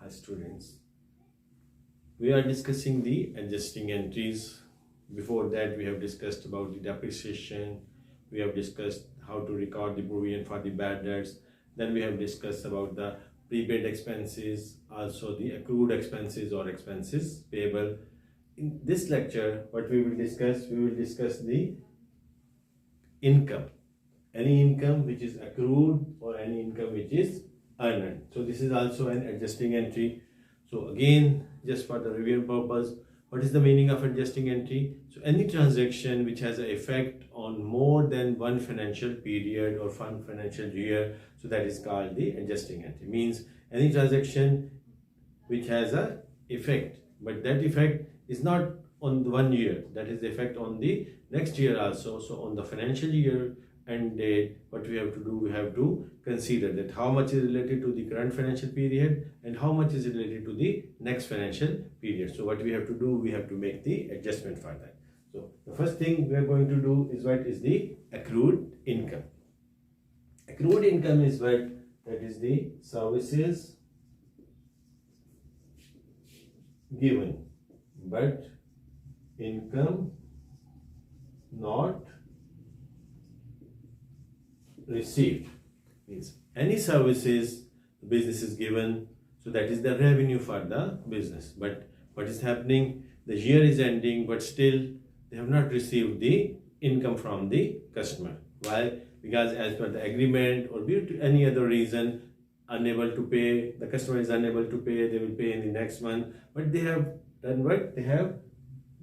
Hi students, we are discussing the adjusting entries. Before that we have discussed about the depreciation, we have discussed how to record the provision for the bad debts, then we have discussed about the prepaid expenses, also the accrued expenses or expenses payable. In this lecture what we will discuss the income, any income which is accrued or any income which is earned. So this is also an adjusting entry. So again, just for the review purpose, what is the meaning of adjusting entry? So any transaction which has an effect on more than one financial period or one financial year, so that is called the adjusting entry. Means any transaction which has a effect, but that effect is not on the 1 year, that is the effect on the next year also. So on the financial year and date, what we have to do, we have to consider that how much is related to the current financial period and how much is related to the next financial period. So what we have to do, we have to make the adjustment for that. So the first thing we are going to do is what is the accrued income. Accrued income is what? That is the services given but income not received. Means any services the business is given, so that is the revenue for the business, but what is happening, the year is ending but still they have not received the income from the customer. Why? Because as per the agreement or due to any other reason, unable to pay, the customer is unable to pay, they will pay in the next month, but they have done what? They have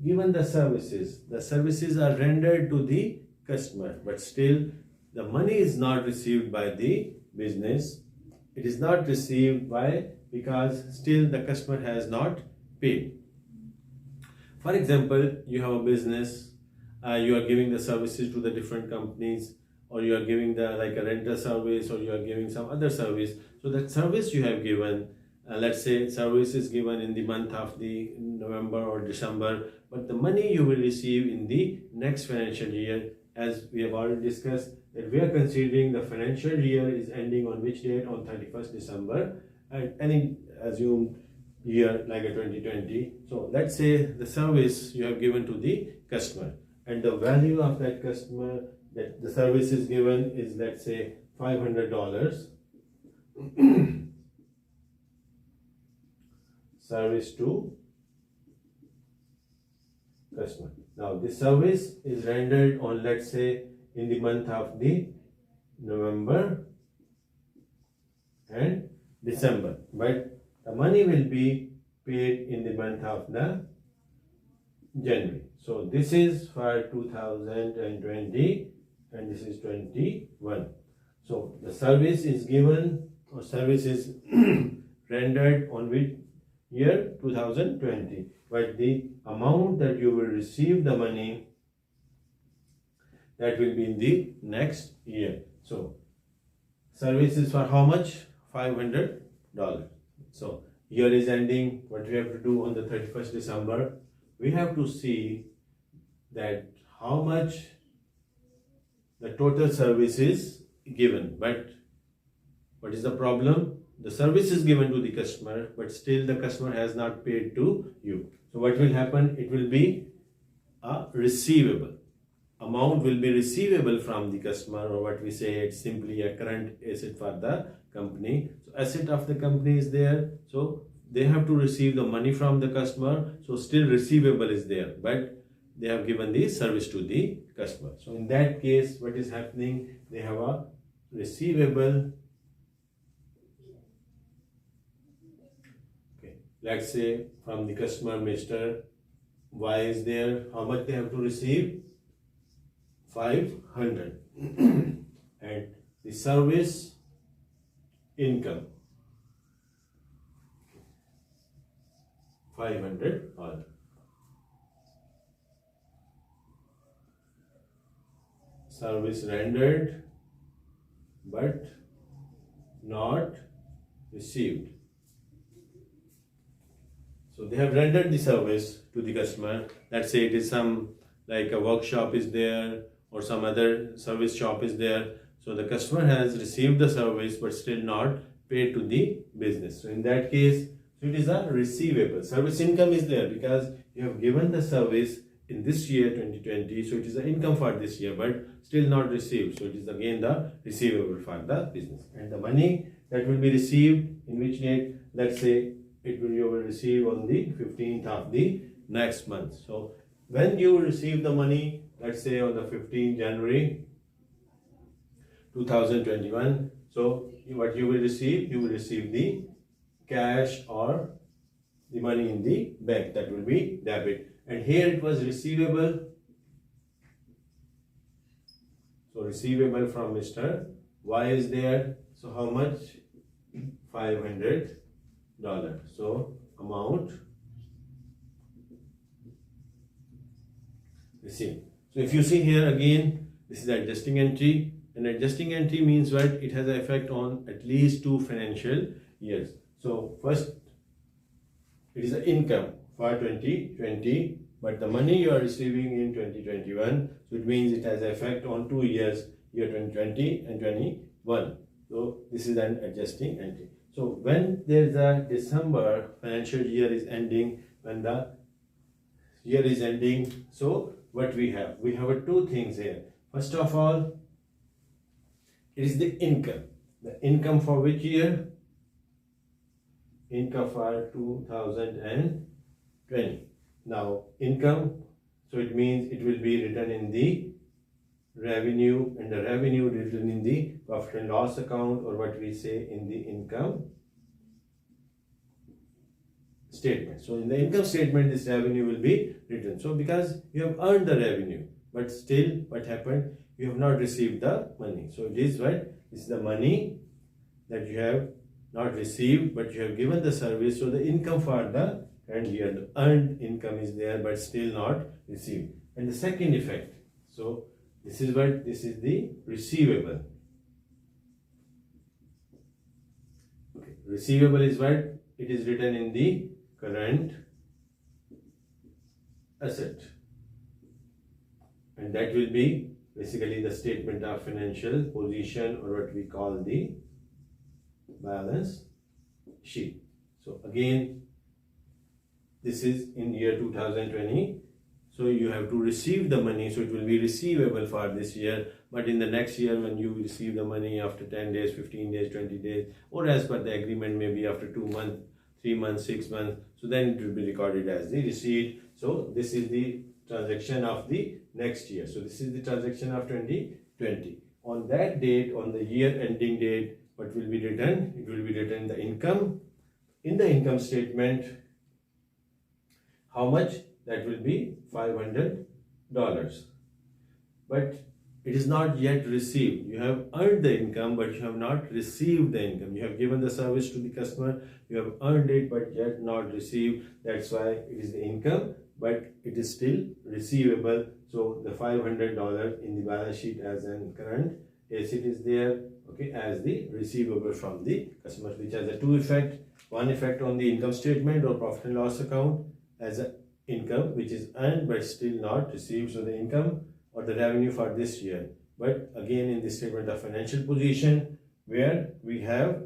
given the services are rendered to the customer, but still the money is not received by the business. It is not received by, because still the customer has not paid. For example, you have a business, you are giving the services to the different companies, or you are giving the like a rental service, or you are giving some other service. So that service you have given, let's say service is given in the month of the November or December, but the money you will receive in the next financial year. As we have already discussed, that we are considering the financial year is ending on which date? On 31st December, and any assumed year like a 2020. So let's say the service you have given to the customer, and the value of that customer that the service is given is, let's say, $500 service to customer. Now this service is rendered on, let's say, in the month of the November and December, but the money will be paid in the month of the January. So this is for 2020 and this is 21. So the service is given or service is rendered on which year? 2020, but the amount that you will receive the money, that will be in the next year. So service is for how much? $500. So year is ending, what we have to do on the 31st December, we have to see that how much the total service is given. But what is the problem? The service is given to the customer, but still the customer has not paid to you. So what will happen? It will be a receivable. Amount will be receivable from the customer, or what we say, it's simply a current asset for the company. So asset of the company is there, so they have to receive the money from the customer, so still receivable is there, but they have given the service to the customer. So in that case, what is happening? They have a receivable. Okay, let's say from the customer, Mr. Y is there. How much they have to receive? 500. And the service income, $500. Service rendered but not received. So they have rendered the service to the customer. Let's say it is some like a workshop is there or some other service shop is there. So the customer has received the service but still not paid to the business. So in that case, So it is a receivable. Service income is there because you have given the service in this year 2020, so it is the income for this year but still not received, so it is again the receivable for the business. And the money that will be received in which date? Let's say you will receive on the 15th of the next month. So when you receive the money, let's say on the 15th January 2021, so what you will receive? You will receive the cash or the money in the bank, that will be debit. And here it was receivable. So receivable from Mr. Y is there. So how much? $500. So amount received. So if you see here again, this is adjusting entry. And adjusting entry means what? It has an effect on at least 2 financial years. So first, it is the income for 2020, but the money you are receiving in 2021, so it means it has an effect on 2 years, year 2020 and 21. So this is an adjusting entry. So when there is a December financial year is ending, when the year is ending, so what we have? We have 2 things here. First of all, it is the income. The income for which year? Income for 2020. Now income, so it means it will be written in the revenue, and the revenue written in the profit and loss account, or what we say in the income statement. So in the income statement, this revenue will be written. So because you have earned the revenue, but still what happened? You have not received the money. So it is what? This is the money that you have not received, but you have given the service. So the income for the current year, the earned income is there, but still not received. And the second effect, so this is what? This is the receivable. Okay. Receivable is what? It is written in the current asset, and that will be basically the statement of financial position, or what we call the balance sheet. So again, this is in year 2020. So you have to receive the money, so it will be receivable for this year. But in the next year, when you receive the money after 10 days, 15 days, 20 days, or as per the agreement, maybe after 2 months, 3 months, 6 months, so then it will be recorded as the receipt. So this is the transaction of the next year. So this is the transaction of 2020. On that date, on the year ending date, what will be written? It will be written the income. In the income statement, how much? That will be $500. But it is not yet received. You have earned the income, but you have not received the income. You have given the service to the customer, you have earned it, but yet not received. That's why it is the income, but it is still receivable. So the $500 in the balance sheet as an current asset is there, okay, as the receivable from the customer, which has a 2 effect. One effect on the income statement or profit and loss account as a income which is earned but still not received. So the income or the revenue for this year. But again, in the statement of financial position, where we have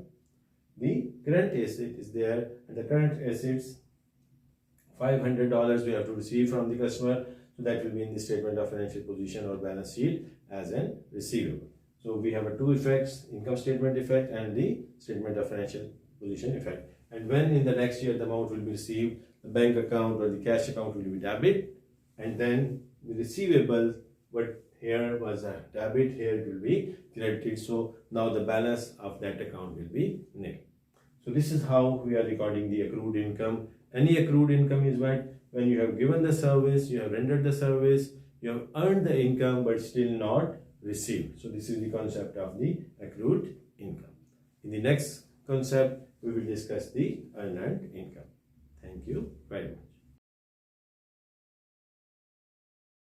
the current asset is there, and the current assets $500 we have to receive from the customer. So that will be in the statement of financial position or balance sheet as an receivable. So we have 2 effects: income statement effect and the statement of financial position effect. And when in the next year the amount will be received, the bank account or the cash account will be debit, and then the receivable, what here was a debit, here it will be credited. So now the balance of that account will be nil. So this is how we are recording the accrued income. Any accrued income is what? When you have given the service, you have rendered the service, you have earned the income but still not received. So this is the concept of the accrued income. In the next concept, we will discuss the unearned income. Thank you.